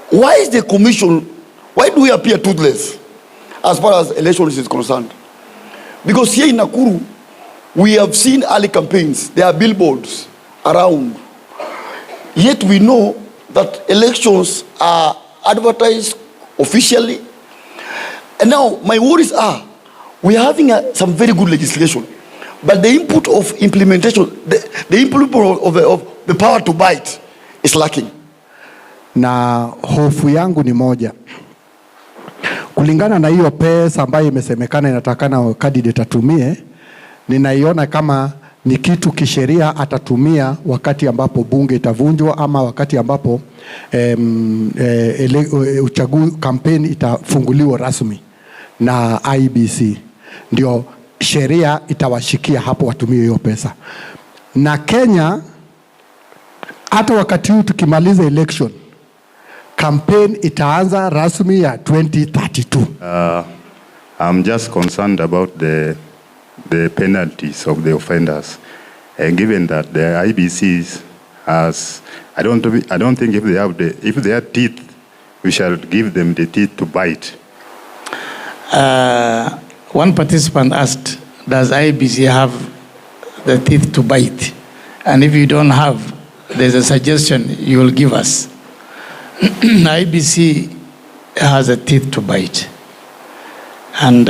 Why is the commission, why do we appear toothless as far as elections is concerned? Because here in Nakuru, we have seen early campaigns. There are billboards around. Yet we know that elections are advertised officially. And now my worries are, we are having some very good legislation, but the input of implementation, the input of the power to bite is lacking. Na hofu yangu ni moja. Kulingana na hiyo pesa ambayo imesemekana inatakana candidate atumie, ninaiona kama ni kitu kisheria atatumia wakati ambapo bunge itavunjwa ama wakati ambapo uchaguzi kampeni itafunguliwa rasmi na IEBC. Ndio sheria itawashikia hapo watumie hiyo pesa. Na Kenya, hata wakati huu tukimaliza election, campaign itaanza rasmi ya 2032. I'm just concerned about the penalties of the offenders, given that the IEBCs has, I don't think if they have teeth, we shall give them the teeth to bite. One participant asked, does IEBC have the teeth to bite? And if you don't have, there's a suggestion you will give us. IEBC has a teeth to bite. And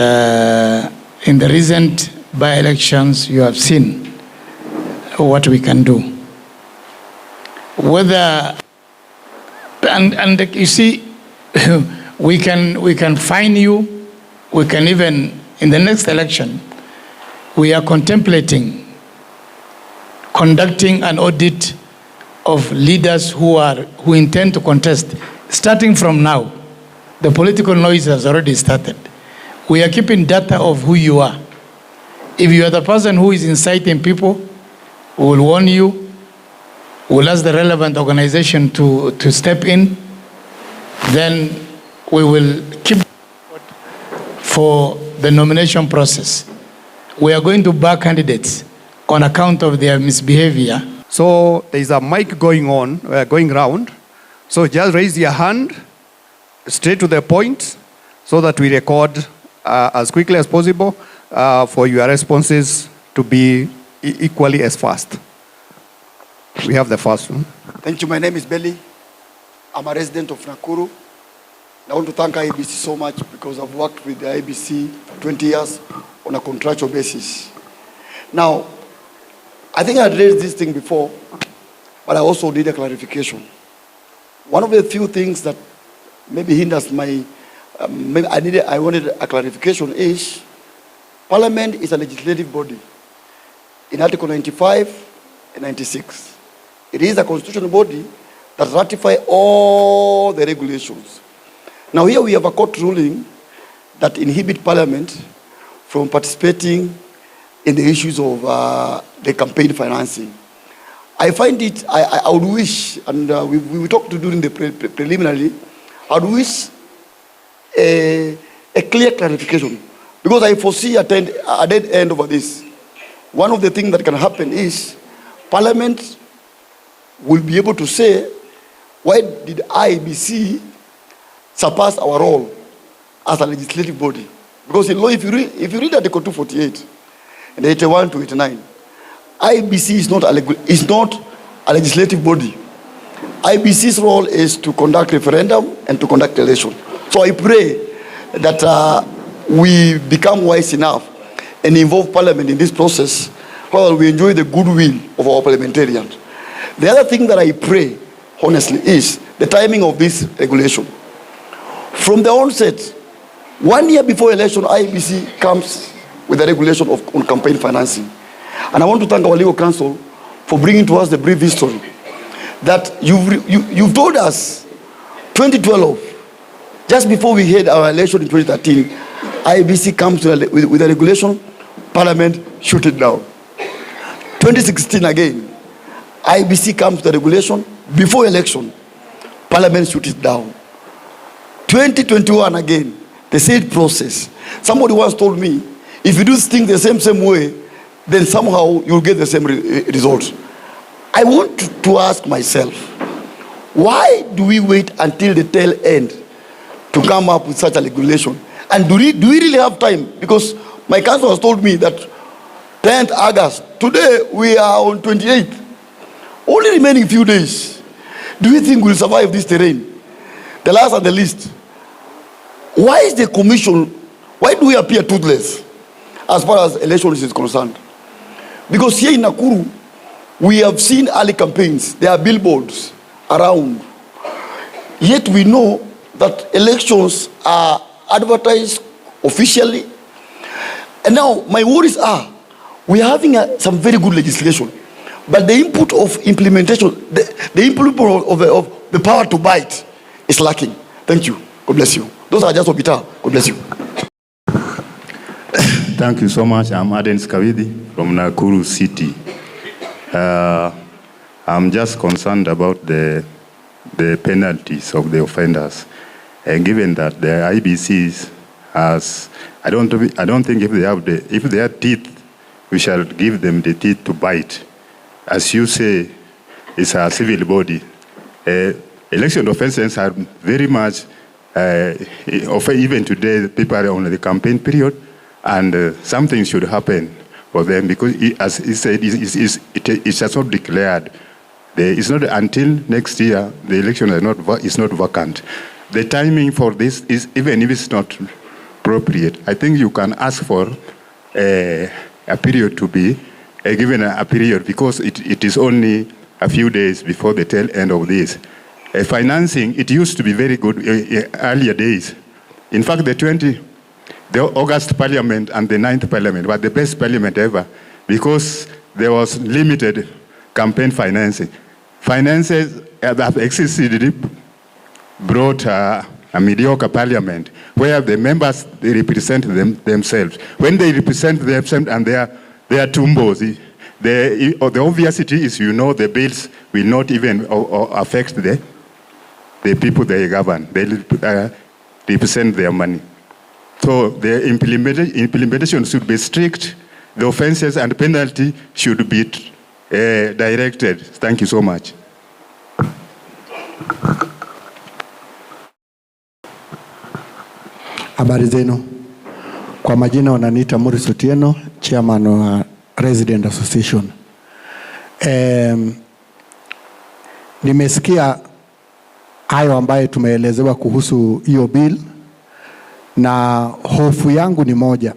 in the recent by-elections, you have seen what we can do. Whether, and you see, we can fine you, we can even, in the next election, we are contemplating conducting an audit of leaders who intend to contest. Starting from now, the political noise has already started. We are keeping data of who you are. If you are the person who is inciting people, we will warn you. We will ask the relevant organization to step in. Then we will keep for the nomination process. We are going to back candidates on account of their misbehavior. So there is a mic going round. So just raise your hand, straight to the point, so that we record as quickly as possible for your responses to be equally as fast. We have the first one. Thank you. My name is Belly. I'm a resident of Nakuru. I want to thank IEBC so much because I've worked with the IEBC for 20 years on a contractual basis. Now, I think I raised this thing before, but I also need a clarification. One of the few things that maybe hinders my, I wanted a clarification is, Parliament is a legislative body. In Article 95 and 96, it is a constitutional body that ratifies all the regulations. Now here we have a court ruling that inhibits Parliament from participating in the issues of the campaign financing. I find it, I would wish, and we talked during the preliminary, I would wish a clear clarification, because I foresee a dead end over this. One of the things that can happen is Parliament will be able to say, why did IEBC surpass our role as a legislative body? Because in law, if you read Article 248 and 81 to 89, IEBC is not a legislative body. IEBC's role is to conduct referendum and to conduct election. So I pray that we become wise enough and involve Parliament in this process while we enjoy the goodwill of our parliamentarians. The other thing that I pray, honestly, is the timing of this regulation. From the onset, 1 year before election, IEBC comes with a regulation on campaign financing. And I want to thank our legal counsel for bringing to us the brief history. That you've told us, 2012, just before we had our election in 2013, IEBC comes with a regulation, Parliament shoot it down. 2016 again, IEBC comes with a regulation, before election, Parliament shoot it down. 2021 again, the same process. Somebody once told me, if you do things the same way, then somehow you'll get the same results. I want to ask myself, Why do we wait until the tail end to come up with such a regulation? And do we really have time? Because my council has told me that 10th August, today we are on 28th, only remaining a few days. Do you think we'll survive this terrain? The last and the least, why is the commission, why do we appear toothless as far as elections is concerned? Because here in Nakuru, we have seen early campaigns. There are billboards around. Yet we know that elections are advertised officially. And now my worries are, we are having some very good legislation, but the input of implementation, the input of the power to bite is lacking. Thank you. God bless you. Those are just Obita. God bless you. Thank you so much. I'm Aden Skawidi from Nakuru City. I'm just concerned about the penalties of the offenders, and given that the IEBCs has, I don't think if they have teeth, we shall give them the teeth to bite. As you say, it's a civil body. Election offenses are very much, even today, people are on the campaign period, and something should happen for them, because as he said, it's just not declared. It's not until next year the election is not vacant. The timing for this is, even if it's not appropriate, I think you can ask for a period to be given a period, because it is only a few days before the tail end of this. Financing, it used to be very good earlier days. In fact, the August Parliament and the 9th Parliament were the best parliament ever, because there was limited campaign financing. Finances that existed brought a mediocre parliament, where the members, they represent themselves. When they represent themselves and they are tumbos, the obviously is, the bills will not even affect the people they govern. They represent their money. So the implementation should be strict. The offenses and penalty should be directed. Thank you so much. Habari zenu. Kwa majina wananiita Morris Otieno, chairman wa Resident Association. Nimesikia hayo ambayo tumeelezewa kuhusu hiyo bill, na hofu yangu ni moja.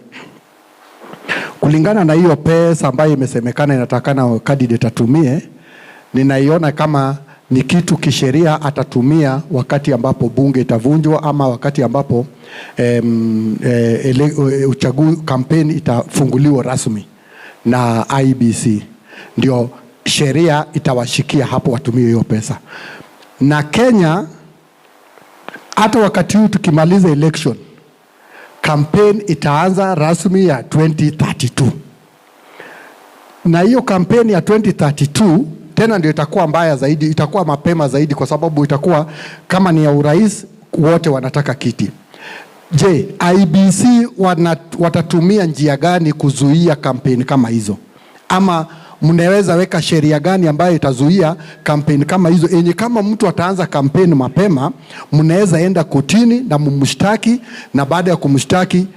Kulingana na hiyo pesa ambayo imesemekana inatakana candidate atumie, ninaiona kama ni kitu kisheria atatumia wakati ambapo bunge itavunjwa, ama wakati ambapo uchaguzi campaign itafunguliwa rasmi na IEBC. Ndio sheria itawashikia hapo watumie hiyo pesa. Na Kenya, hata wakati huu tukimaliza election, campaign itaanza rasmi ya 2032. Na hiyo campaign ya 2032 tena ndio itakuwa mbaya zaidi, itakuwa mapema zaidi, kwa sababu itakuwa kama ni ya urais, wote wanataka kiti. Je, IEBC watatumia njia gani kuzuia campaign kama hizo? Ama mnaweza weka sheria gani ambayo itazuia campaign kama hizo? Enye kama mtu ataanza campaign mapema, mnaweza enda kotini na mumshtaki, na baada ya kumshtaki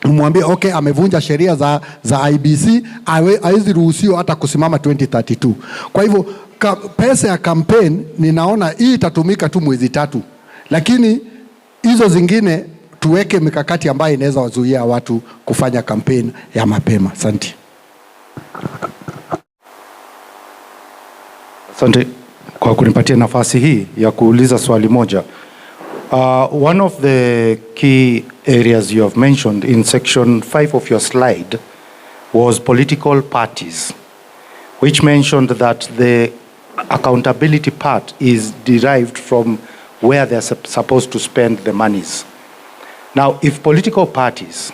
mwambie okay, amevunja sheria za IEBC, haizi ruhusiwa hata kusimama 2032. Kwa hivyo pesa ya campaign ninaona hii itatumika tu mwezi 3, lakini hizo zingine tuweke mikakati ambayo inaweza wazuia watu kufanya campaign ya mapema. Asante. Asante kwa kunipatia nafasi hii ya kuuliza swali moja. One of the key areas you have mentioned in section 5 of your slide was political parties, which mentioned that the accountability part is derived from where they're supposed to spend the monies. Now, if political parties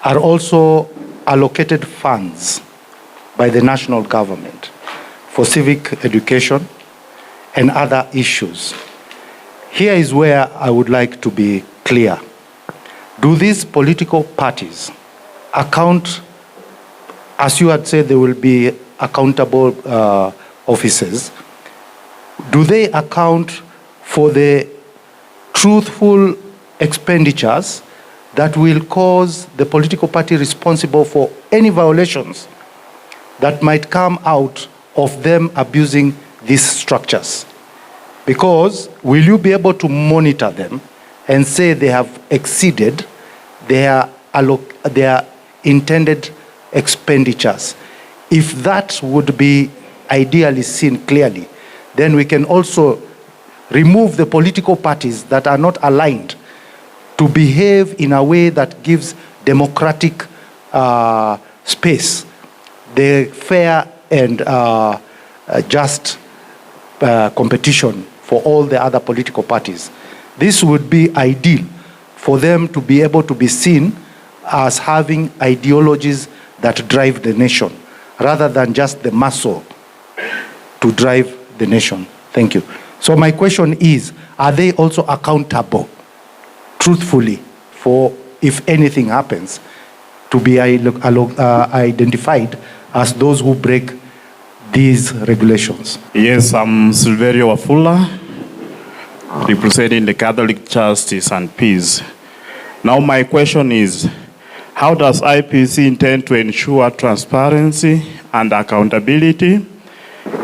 are also allocated funds by the national government for civic education and other issues, here is where I would like to be clear. Do these political parties account, as you had said, there will be accountable officers, do they account for the truthful expenditures that will cause the political party responsible for any violations that might come out of them abusing these structures? Because will you be able to monitor them and say they have exceeded their intended expenditures? If that would be ideally seen clearly, then we can also remove the political parties that are not aligned to behave in a way that gives democratic space, the fair and just competition for all the other political parties. This would be ideal for them to be able to be seen as having ideologies that drive the nation, rather than just the muscle to drive the nation. Thank you. So my question is, are they also accountable truthfully for, if anything happens, to be identified as those who break these regulations? Yes, I'm Silverio Wafula, representing the Catholic Justice and Peace. Now my question is, how does IEBC intend to ensure transparency and accountability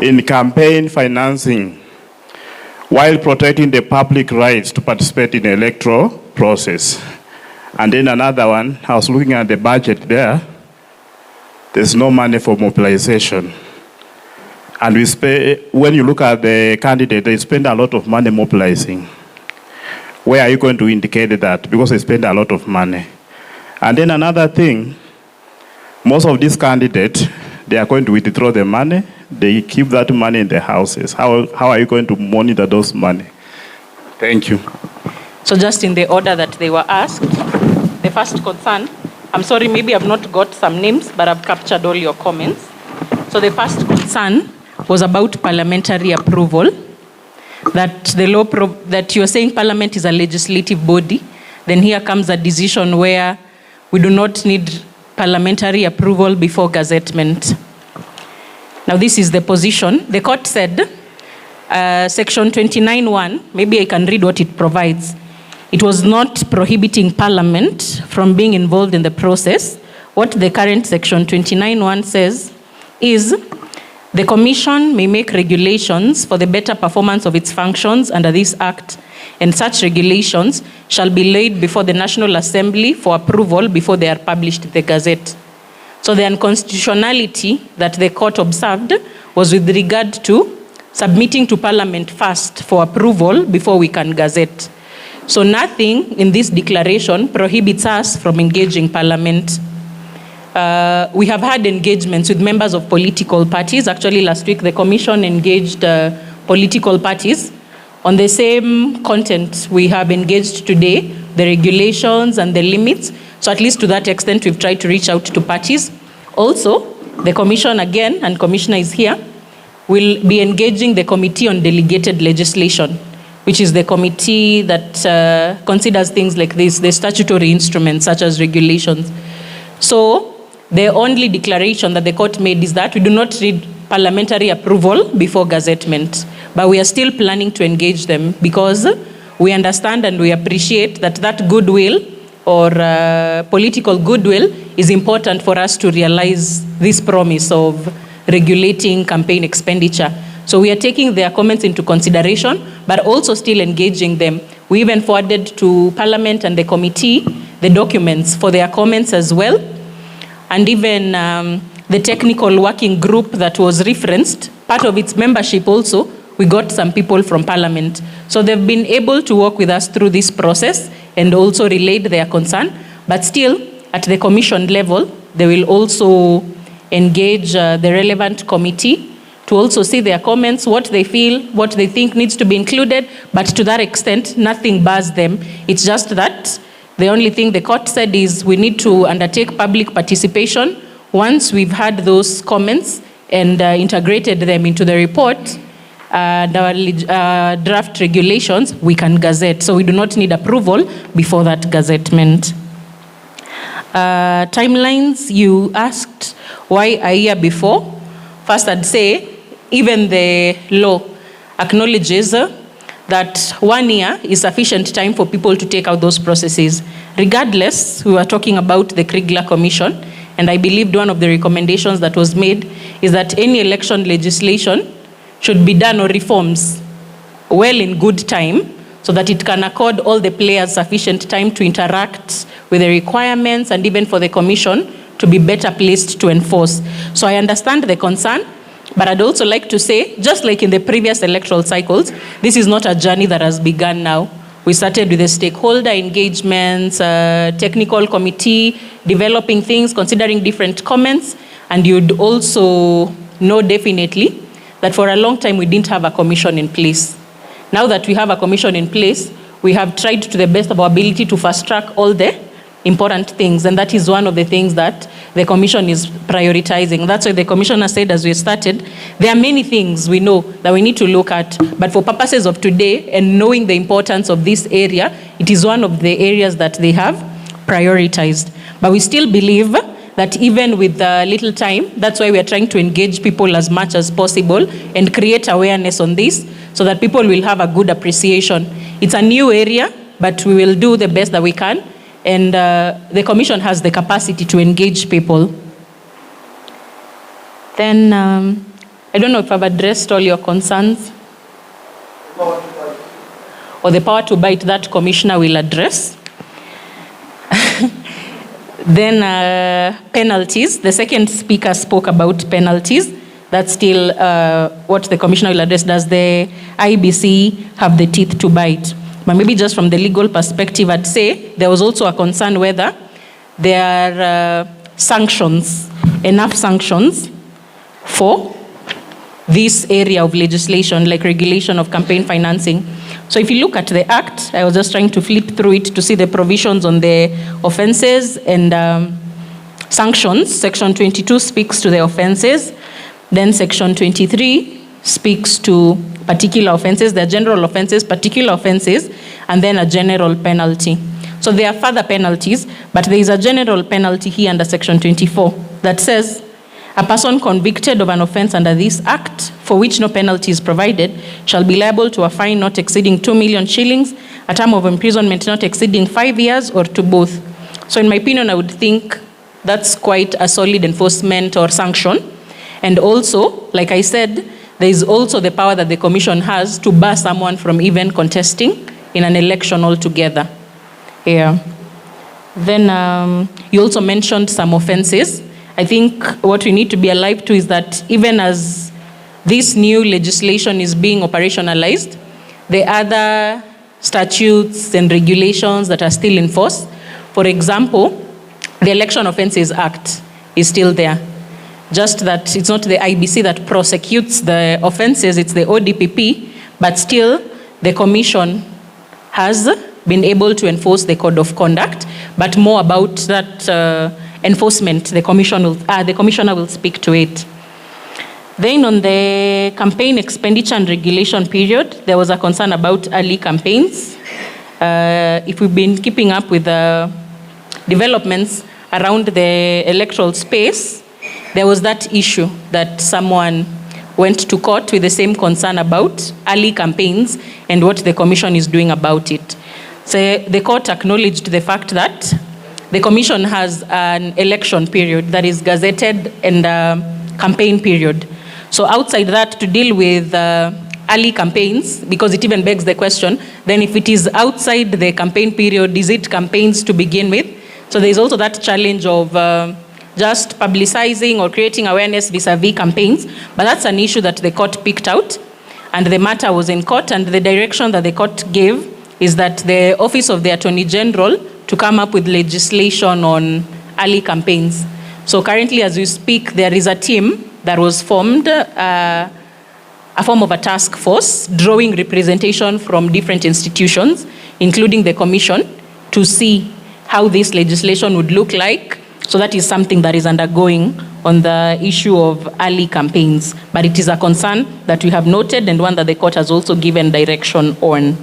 in campaign financing while protecting the public rights to participate in the electoral process? And then another one, I was looking at the budget there. There's no money for mobilization. And when you look at the candidate, they spend a lot of money mobilizing. Where are you going to indicate that? Because they spend a lot of money. And then another thing, most of these candidates, they are going to withdraw the money. They keep that money in their houses. How are you going to monitor those money? Thank you. So just in the order that they were asked, the first concern, I'm sorry, maybe I've not got some names, but I've captured all your comments. So the first concern was about parliamentary approval, that the law, that you're saying Parliament is a legislative body, then here comes a decision where we do not need parliamentary approval before gazettement. Now this is the position. The court said, section 29(1), maybe I can read what it provides. It was not prohibiting Parliament from being involved in the process. What the current section 29(1) says is, the Commission may make regulations for the better performance of its functions under this Act, and such regulations shall be laid before the National Assembly for approval before they are published in the Gazette. So the unconstitutionality that the court observed was with regard to submitting to Parliament first for approval before we can gazette. So nothing in this declaration prohibits us from engaging Parliament. We have had engagements with members of political parties. Actually, last week, the Commission engaged political parties on the same content we have engaged today, the regulations and the limits. So at least to that extent, we've tried to reach out to parties. Also, the Commission again, and Commissioner is here, will be engaging the Committee on Delegated Legislation, which is the committee that considers things like this, the statutory instruments such as regulations. So the only declaration that the court made is that we do not need parliamentary approval before gazettement, but we are still planning to engage them because we understand and we appreciate that that goodwill or political goodwill is important for us to realize this promise of regulating campaign expenditure. So we are taking their comments into consideration, but also still engaging them. We even forwarded to Parliament and the committee the documents for their comments as well. And even the technical working group that was referenced, part of its membership also, we got some people from Parliament. So they've been able to work with us through this process and also relayed their concern. But still, at the Commission level, they will also engage the relevant committee to also see their comments, what they feel, what they think needs to be included. But to that extent, nothing bars them. It's just that the only thing the court said is we need to undertake public participation. Once we've had those comments and integrated them into the report and our draft regulations, we can gazette. So we do not need approval before that gazettement. Timelines, you asked why a year before. First, I'd say even the law acknowledges that 1 year is sufficient time for people to take out those processes. Regardless, we were talking about the Kriegler Commission, and I believed one of the recommendations that was made is that any election legislation should be done or reforms well in good time so that it can accord all the players sufficient time to interact with the requirements and even for the commission to be better placed to enforce. So I understand the concern, but I'd also like to say, just like in the previous electoral cycles, this is not a journey that has begun now. We started with the stakeholder engagements, technical committee, developing things, considering different comments, and you'd also know definitely that for a long time we didn't have a commission in place. Now that we have a commission in place, we have tried to the best of our ability to fast track all the important things, and that is one of the things that the commission is prioritizing. That's why the commissioner said as we started, there are many things we know that we need to look at, but for purposes of today and knowing the importance of this area, it is one of the areas that they have prioritized. But we still believe that even with little time, that's why we are trying to engage people as much as possible and create awareness on this so that people will have a good appreciation. It's a new area, but we will do the best that we can. And the commission has the capacity to engage people. Then, I don't know if I've addressed all your concerns. Or the power to bite, that commissioner will address. Then penalties. The second speaker spoke about penalties. That's still what the commissioner will address. Does the IEBC have the teeth to bite? But maybe just from the legal perspective, I'd say there was also a concern whether there are sanctions, enough sanctions for this area of legislation, like regulation of campaign financing. So if you look at the Act, I was just trying to flip through it to see the provisions on the offenses and sanctions. Section 22 speaks to the offenses. Then Section 23 speaks to particular offenses, there are general offenses, particular offenses, and then a general penalty. So there are further penalties, but there is a general penalty here under Section 24 that says, a person convicted of an offense under this Act, for which no penalty is provided, shall be liable to a fine not exceeding 2 million shillings, a term of imprisonment not exceeding 5 years, or to both. So in my opinion, I would think that's quite a solid enforcement or sanction. And also, like I said, there is also the power that the commission has to bar someone from even contesting in an election altogether. Yeah. Then you also mentioned some offenses. I think what we need to be alive to is that even as this new legislation is being operationalized, the other statutes and regulations that are still in force, for example, the Election Offences Act is still there. Just that it's not the IEBC that prosecutes the offenses, it's the ODPP, but still the commission has been able to enforce the code of conduct, but more about that enforcement, the commissioner will speak to it. Then on the campaign expenditure and regulation period, there was a concern about early campaigns. If we've been keeping up with the developments around the electoral space, there was that issue that someone went to court with the same concern about early campaigns and what the commission is doing about it. So the court acknowledged the fact that the commission has an election period that is gazetted and campaign period. So outside that, to deal with early campaigns, because it even begs the question, then if it is outside the campaign period, is it campaigns to begin with? So there's also that challenge of just publicizing or creating awareness vis-a-vis campaigns, but that's an issue that the court picked out, and the matter was in court, and the direction that the court gave is that the Office of the Attorney General to come up with legislation on early campaigns. So currently, as we speak, there is a team that was formed, a form of a task force, drawing representation from different institutions, including the commission, to see how this legislation would look like. So that is something that is undergoing on the issue of early campaigns. But it is a concern that we have noted and one that the court has also given direction on.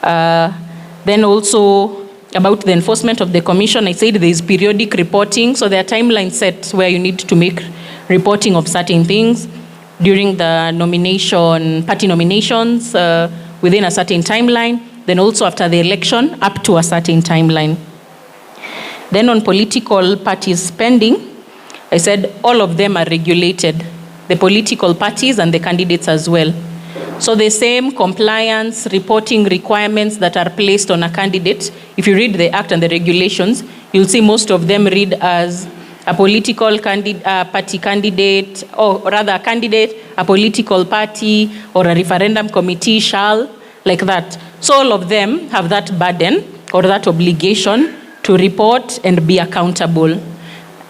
Then also about the enforcement of the commission, I said there is periodic reporting. So there are timelines set where you need to make reporting of certain things. during the party nominations within a certain timeline, then also after the election up to a certain timeline. Then on political parties spending, I said all of them are regulated, the political parties and the candidates as well. So the same compliance reporting requirements that are placed on a candidate, if you read the act and the regulations, you'll see most of them read as a political party candidate, or rather a candidate, a political party, or a referendum committee shall, like that. So all of them have that burden or that obligation to report and be accountable.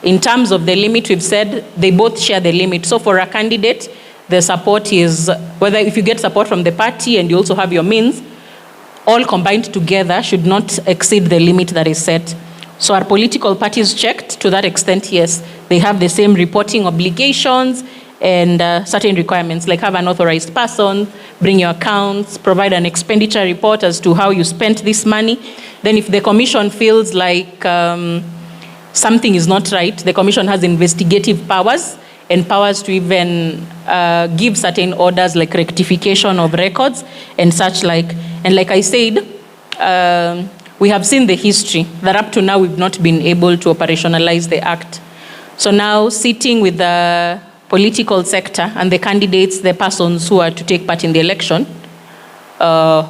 In terms of the limit, we've said they both share the limit. So for a candidate, the support is, whether if you get support from the party and you also have your means, all combined together should not exceed the limit that is set. So our political parties checked to that extent, yes, they have the same reporting obligations and certain requirements, like have an authorized person, bring your accounts, provide an expenditure report as to how you spent this money. Then if the commission feels like something is not right, the commission has investigative powers and powers to even give certain orders like rectification of records and such like. And like I said, we have seen the history that up to now we've not been able to operationalize the act. So now sitting with the political sector and the candidates, the persons who are to take part in the election,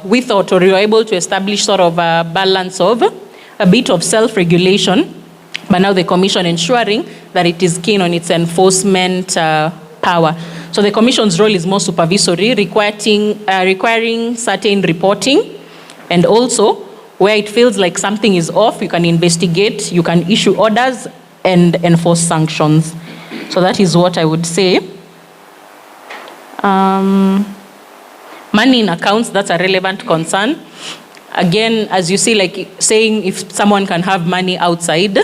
we thought, or we were able to establish sort of a balance of a bit of self-regulation, but now the commission ensuring that it is keen on its enforcement power. So the commission's role is more supervisory, requiring certain reporting, and also where it feels like something is off, you can investigate, you can issue orders and enforce sanctions. So that is what I would say. Money in accounts, that's a relevant concern. Again, as you see, like saying if someone can have money outside,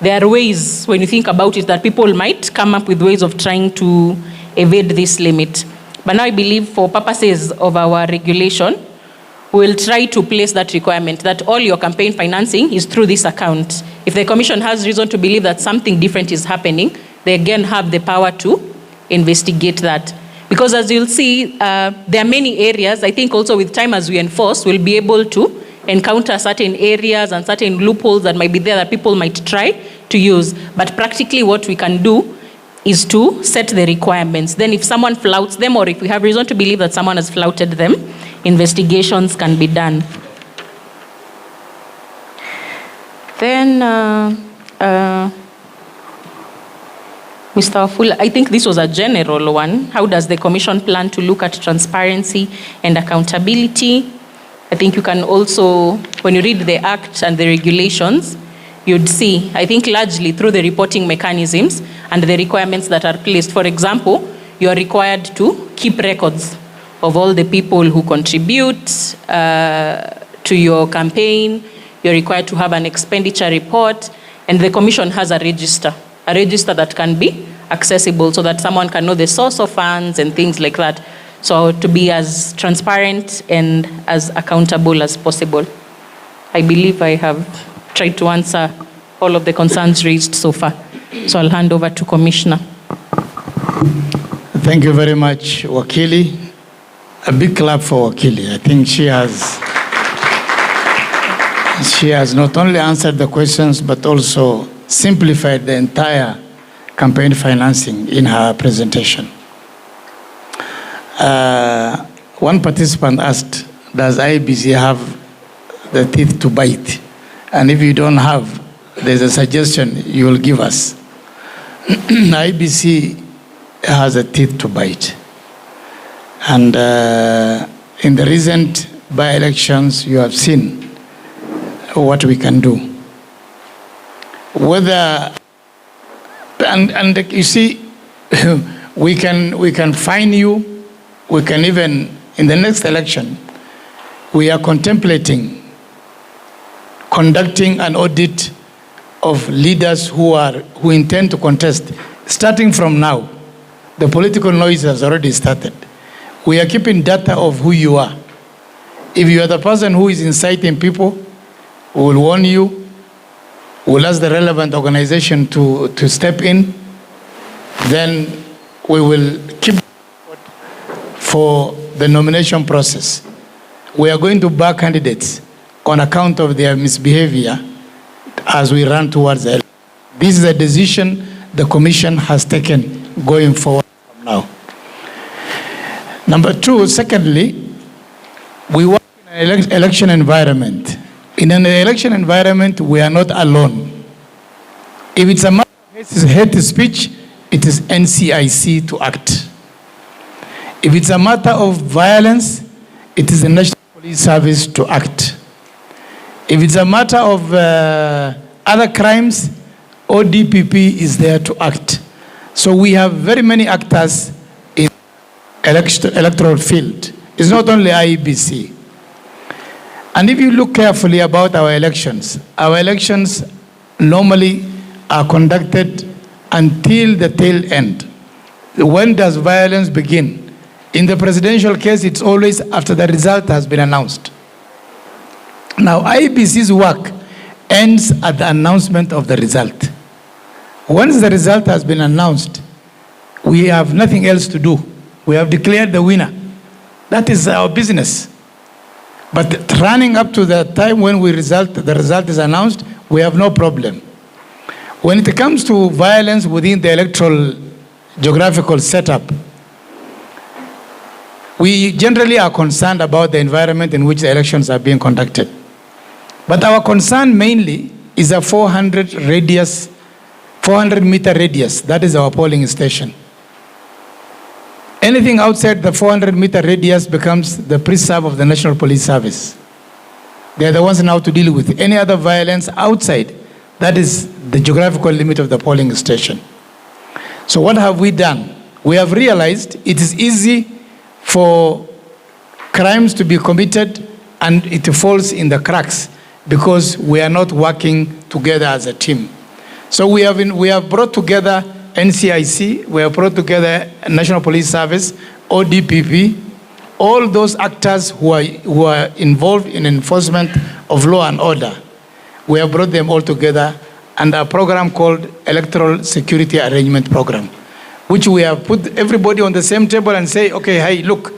there are ways, when you think about it, that people might come up with ways of trying to evade this limit. But now I believe for purposes of our regulation, we will try to place that requirement that all your campaign financing is through this account. If the commission has reason to believe that something different is happening, they again have the power to investigate that. Because as you'll see, there are many areas, I think also with time as we enforce, we'll be able to encounter certain areas and certain loopholes that might be there that people might try to use. But practically what we can do is to set the requirements. Then if someone flouts them, or if we have reason to believe that someone has flouted them, investigations can be done. Then, Mr. Wafula, I think this was a general one. How does the commission plan to look at transparency and accountability? I think you can also, when you read the act and the regulations, you'd see, I think largely through the reporting mechanisms and the requirements that are placed. For example, you are required to keep records of all the people who contribute to your campaign. You're required to have an expenditure report, and the commission has a register that can be accessible so that someone can know the source of funds and things like that. So to be as transparent and as accountable as possible. I believe I have tried to answer all of the concerns raised so far. So I'll hand over to Commissioner. Thank you very much, Wakili. A big clap for Wakili. I think she has not only answered the questions, but also simplified the entire campaign financing in her presentation. One participant asked, does IEBC have the teeth to bite? And if you don't have, there's a suggestion you will give us. IEBC has a teeth to bite. And in the recent by-elections, you have seen what we can do. Whether, and you see, we can fine you. We can even, in the next election, we are contemplating conducting an audit of leaders who intend to contest. Starting from now, the political noise has already started. We are keeping data of who you are. If you are the person who is inciting people, we will warn you. We'll ask the relevant organization to step in. Then we will keep for the nomination process. We are going to back candidates on account of their misbehavior as we run towards the election. This is a decision the Commission has taken going forward from now. Number two, secondly, we work in an election environment. In an election environment, we are not alone. If it's a matter of hate speech, it is NCIC to act. If it's a matter of violence, it is the National Police Service to act. If it's a matter of other crimes, ODPP is there to act. So we have very many actors in electoral field. It's not only IEBC. And if you look carefully about our elections normally are conducted until the tail end. When does violence begin? In the presidential case, it's always after the result has been announced. Now, IEBC's work ends at the announcement of the result. Once the result has been announced, we have nothing else to do. We have declared the winner. That is our business. But running up to the time when the result is announced, we have no problem. When it comes to violence within the electoral geographical setup, we generally are concerned about the environment in which the elections are being conducted. But our concern mainly is a 400-meter radius. That is our polling station. Anything outside the 400-meter radius becomes the preserve of the National Police Service. They are the ones now to deal with any other violence outside. That is the geographical limit of the polling station. So what have we done? We have realized it is easy for crimes to be committed and it falls in the cracks because we are not working together as a team. So we have brought together NCIC, we have brought together National Police Service, ODPP, all those actors who are involved in enforcement of law and order. We have brought them all together under a program called Electoral Security Arrangement Program, which we have put everybody on the same table and say, okay, hey, look,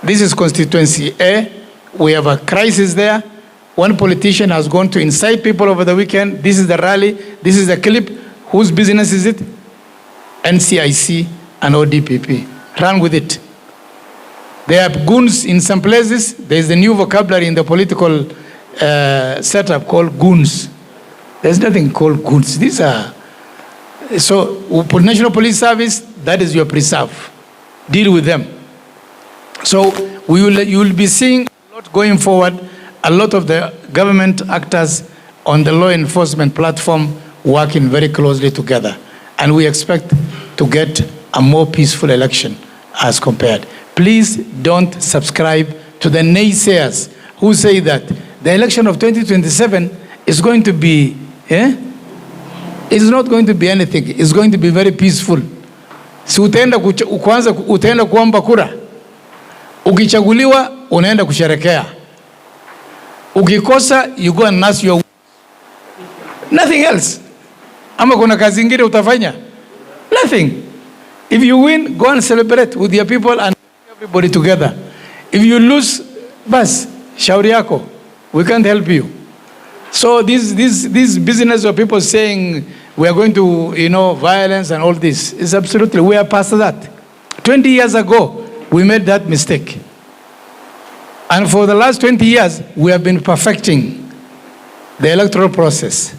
this is constituency A, we have a crisis there. One politician has gone to incite people over the weekend. This is the rally, this is the clip. Whose business is it? NCIC and ODPP. Run with it. There are goons in some places. There is a new vocabulary in the political setup called goons. There's nothing called goons. These are... So, National Police Service, that is your preserve. Deal with them. So, you will be seeing a lot going forward, a lot of the government actors on the law enforcement platform working very closely together. And we expect to get a more peaceful election as compared. Please don't subscribe to the naysayers who say that the election of 2027 is going to be, it's not going to be anything. It's going to be very peaceful. Si utaenda kuomba kura. Ukichaguliwa, unaenda kusherekea. Ukikosa, you go and nurse your... Nothing else. Ama kuna kazi ingine utafanya? Nothing. If you win, go and celebrate with your people and everybody together. If you lose, bas, shauri yako. We can't help you. So this business of people saying we are going to, violence and all this is absolutely, we are past that. 20 years ago, we made that mistake. And for the last 20 years, we have been perfecting the electoral process.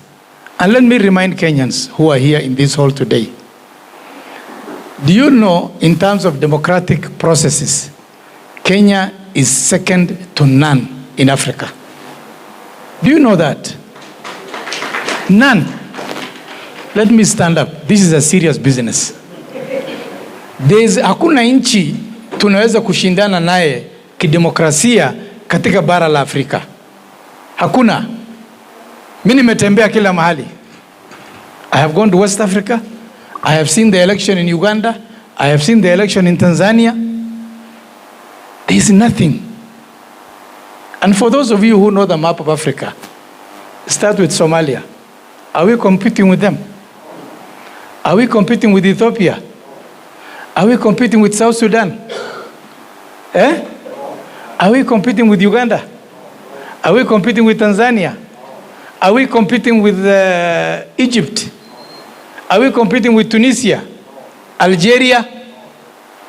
And let me remind Kenyans who are here in this hall today. Do you know, in terms of democratic processes, Kenya is second to none in Africa? Do you know that? None. Let me stand up. This is a serious business. Hakuna nchi tunaweza kushindana naye kidemokrasia katika bara la Afrika. Hakuna. Mimi nimetembea kila mahali. I have gone to West Africa. I have seen the election in Uganda. I have seen the election in Tanzania. There is nothing. And for those of you who know the map of Africa, start with Somalia. Are we competing with them? Are we competing with Ethiopia? Are we competing with South Sudan? Eh? Are we competing with Uganda? Are we competing with Tanzania? Are we competing with Egypt? Are we competing with Tunisia? Algeria?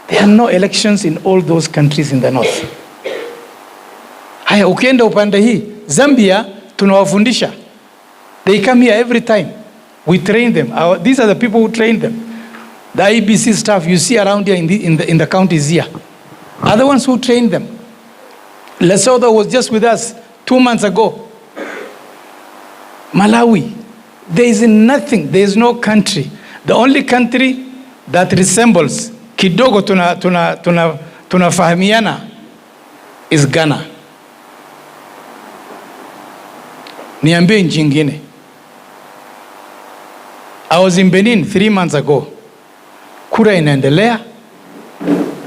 There are no elections in all those countries in the north. Haya, ukienda upande hii, Zambia tunawafundisha. They come here every time. We train them. These are the people who train them. The IEBC staff you see around here in the counties here are the ones who train them. Lesotho was just with us 2 months ago. Malawi, there is nothing, there is no country. The only country that resembles kidogo tunafahamiana is Ghana. Niambie nchi nyingine. I was in Benin 3 months ago. Kura inaendelea.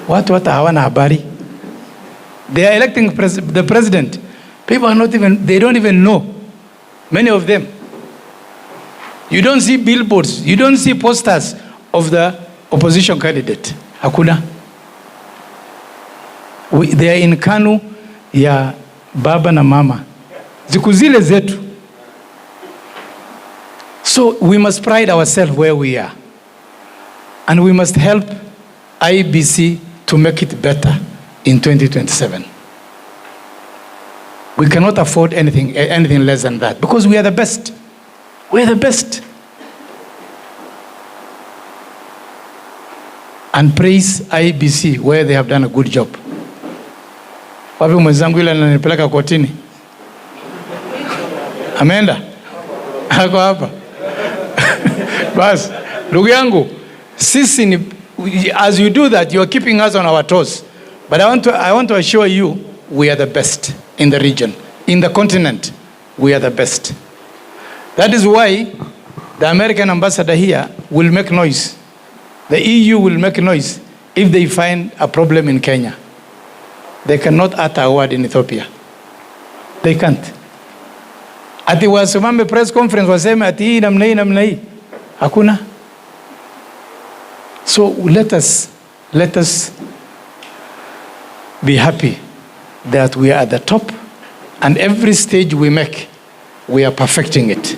Watu hata hawana habari. They are electing the president. People are not even, they don't even know. Many of them. You don't see billboards. You don't see posters of the opposition candidate. Hakuna. They are in KANU ya baba na mama. Ziku zile zetu. So we must pride ourselves where we are. And we must help IEBC to make it better in 2027. We cannot afford anything less than that because we are the best. We are the best. And praise IEBC where they have done a good job. Wapi mwenzangu yule ananipeleka kotini? Ameenda? Hako hapa. Bas, ndugu yangu, sisi ni, as you do that, you are keeping us on our toes. But I want to assure you, we are the best in the region. In the continent, we are the best. That is why the American ambassador here will make noise. The EU will make noise if they find a problem in Kenya. They cannot utter a word in Ethiopia. They can't. Ati wasimame press conference waseme ati hii namna hii. Hakuna. So let us be happy that we are at the top, and every stage we make, we are perfecting it.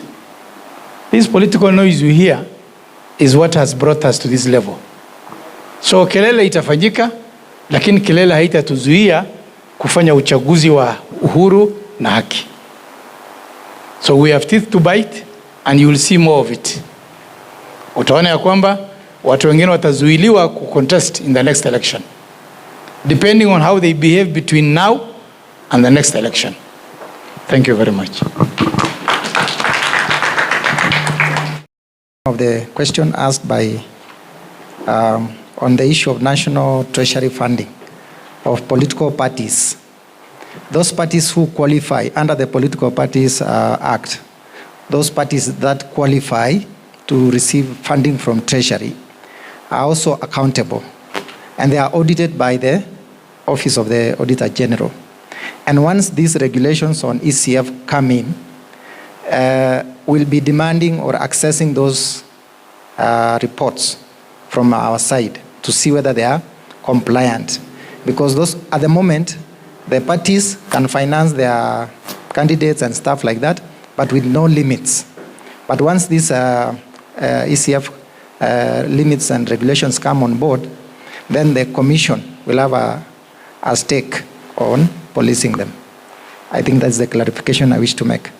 This political noise you hear is what has brought us to this level. So kelele itafanyika, lakini kelele haitatuzuia kufanya uchaguzi wa uhuru na haki. So we have teeth to bite, and you will see more of it. Utaona ya kwamba watu wengine watazuiliwa kucontest in the next election, depending on how they behave between now and the next election. Thank you very much. Of the question asked by on the issue of national treasury funding of political parties. Those parties who qualify under the Political Parties Act, those parties that qualify to receive funding from treasury are also accountable, and they are audited by the Office of the Auditor General. And once these regulations on ECF come in, we'll be demanding or accessing those reports from our side to see whether they are compliant. Because those, at the moment, the parties can finance their candidates and stuff like that, but with no limits. But once these ECF limits and regulations come on board, then the Commission will have a stake on policing them. I think that's the clarification I wish to make.